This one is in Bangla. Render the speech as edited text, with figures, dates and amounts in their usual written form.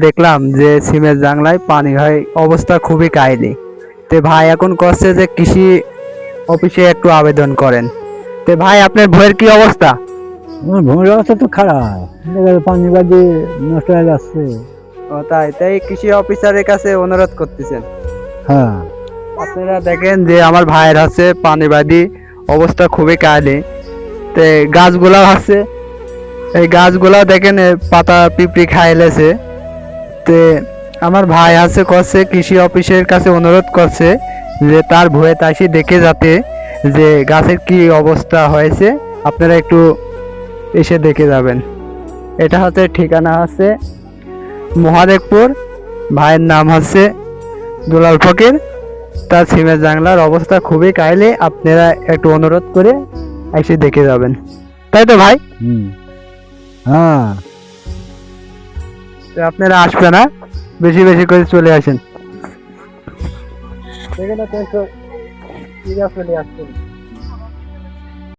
দেখলাম যে সিমের জাংলায় পানি হয়, অবস্থা খুবই কাহিনী। তে ভাই এখন করছে যে কৃষি অফিসে একটু আবেদন করেন। তে ভাই আপনার বইয়ের কি অবস্থা? আমার ভূমির অবস্থা তো খারাপ, পানি বাদে নষ্ট হয়ে যাচ্ছে। ও তাই তাই কৃষি অফিসারের কাছে অনুরোধ করতেছেন। হ্যাঁ, আপনারা দেখেন যে আমার ভাইয়ের আছে পানিবাদী অবস্থা খুবই কাহিনী। তে গাছগুলা আছে, এই গাছগুলা দেখেন পাতা পিঁপড়ি খাইলেছে। তে আমার ভাই আছে করছে কৃষি অফিসের কাছে অনুরোধ করছে যে তার ভুঁয়ে তাইসি দেখে যাতে যে গাছের কি অবস্থা হয়েছে, আপনারা একটু এসে দেখে যাবেন। এটা হচ্ছে ঠিকানা হচ্ছে মহাদেবপুর, ভাইয়ের নাম হচ্ছে দুলাল ফকির। তার সিমের জাংলার অবস্থা খুবই কাইলে, আপনারা একটু অনুরোধ করে এসে দেখে যাবেন, তাই তো ভাই? হ্যাঁ, তো আপনারা আসবে না, বেশি বেশি করে চলে আসেন। চলে আসবেন।